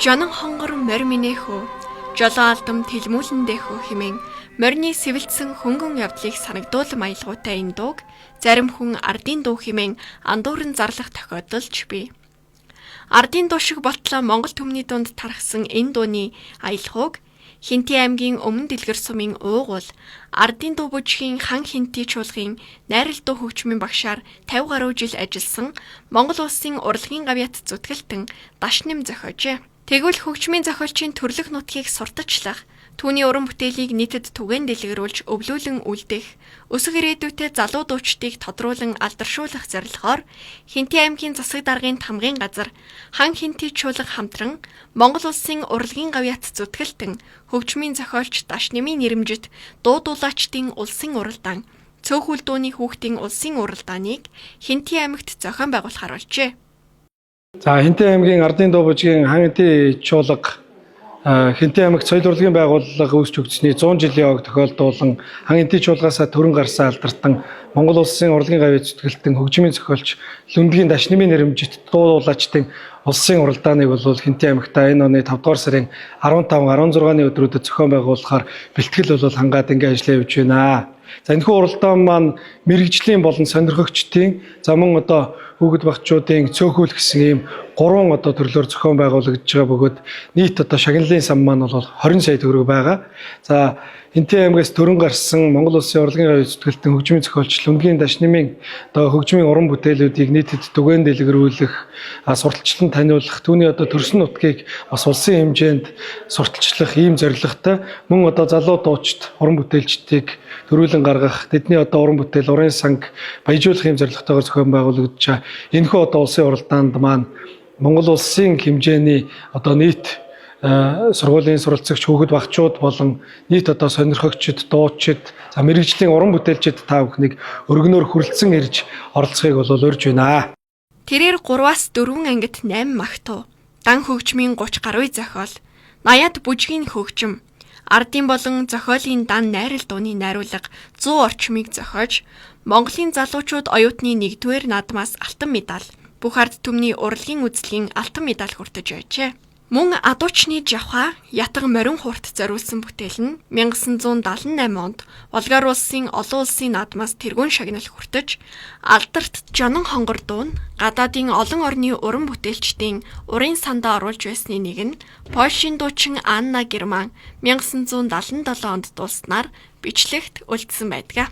Жонон хонгор морь минэхөө, жолоо алдам тэлмүүлэндээхөө хэмээн морины сэвэлцсэн хөнгөн явдлыг санагдуулан аялгаутай энэ дууг зарим хүн ардын дуу хэмээн андууран зарлах тохиолдолч бий. Ардын дуу шиг болтлоо Монгол түмний дунд тархсан энэ дууны аялгауг Хинти аймгийн Өмнө Дэлгэр сумын уугуул ардын дуу бүжгийн хан Хинти чуулгын найрал дуу хөгжмийн багшаар 50 гаруй жил ажилласан Монгол улсын урлагийн гавьяат зүтгэлтэн Дашним зохиожээ. Тэгвэл хөгжмийн зохиолчийн төрлөх нутгийг сурталчлах, түүний уран бүтээлийг нийтэд түгээн дэлгэрүүлж өвлүүлэн үлдэх, өсөх ирээдүйтэй залуу дуучдыг тодруулан алдаршуулах зорилгоор Хинти аймгийн засаг даргын тамгын газар хан Хинти чуулга хамтран Монгол улсын урлагийн гавьяат зүтгэлтэн хөгжмийн зохиолч Дашнимын нэрэмжит дуу дуулаачдын улсын уралдаан, цөөхөл дууны хүүхдийн улсын уралдааныг Хинти аймагт зохион байгуулахаар болжээ. За Хинти аймгийн ардын дуу бүжгийн хан Хинти чуулга Хинти аймагт соёл урлагийн байгууллага үүсч өгсөний 100 жилийн ог тохиолдуулан хан Хинти чуулгаасаа төрөн гарсан алдарсан Монгол улсын урлагийн гавьяат зүтгэлтэн хөгжмийн зохиолч Лүндгийн Дашнимын нэрэмжит дуу дуулаачдын улсын уралдааныг бол Хинти аймагта энэ оны 5 дугаар сарын 15-16-ны өдрүүдэд зохион байгуулахаар бэлтгэл бол хангаад ингээ ажиллаа явж байна. За энэхүү уралдаан маань мэрэгжлийн болон сонирхогчдын замун одоо хүүхэд багчуудын цөөхөл гэсэн ийм 3 одоо төрлөөр зохион байгуулагдж байгаа бөгөөд нийт одоо шагналын сан маань бол 20 сая төгрөг байгаа. За Хинти аймгаас төрөн гарсан Монгол улсын урлагийн гавьяат зүтгэлтэн хөгжмийн зохиолч Лүндгийн Дашнимын одоо хөгжмийн уран бүтээлүүдийг нийтэд түгээн дэлгэрүүлэх, сурталчлан таниулах, түүний одоо төрсөн нутгийг бас улсын хэмжээнд сурталчлах ийм зорилготой мөн одоо залуу дуучид уран бүтээлчдийг төрүүлэн гаргах, тэдний одоо уран бүтээл, уран санг баяжуулах ийм зорилготойгоор зохион байгуулагдж байгаа. Энэхүү одоо улсын уралдаанд маань Монгол улсын хэмжээний одоо нийт сургуулийн суралцагч хүүхэд багчууд болон нийт одоо сонирхогчид, дуучид, за мэрэгжлийн уран бүтээлчид та бүхнийг өргөнөөр хүрэлцэн ирж оролцохыг бол урьж байна. Тэрээр 3-аас 4 ангид 8 магтуу, дан хөгжмийн 30 гаруй зохиол, 80-ад бүжгийн хөгжим, ардын болон зохиолын дан найрал дууны найруулга 100 орчмыг зохиож, Монголын залуучууд оюутны 1-р наадмаас алтан медаль, бүх ард түмний урлагийн үзлэгийн алтан медаль хүртэж байжээ. Мөн адуучны жавха ятга морин хуурт зориулсан бүтээл нь 1978 онд Болгар улсын олон улсын наадмаас тэргуун шагнал хүртэж, алдарт Жонон хонгор дуу нь гадаадын олон орны уран бүтээлчдийн урын сандаа оруулж байсны нэг нь Польшийн дуучин Анна Герман 1977 онд дуулснаар бичлэгт үлдсэн байдаг.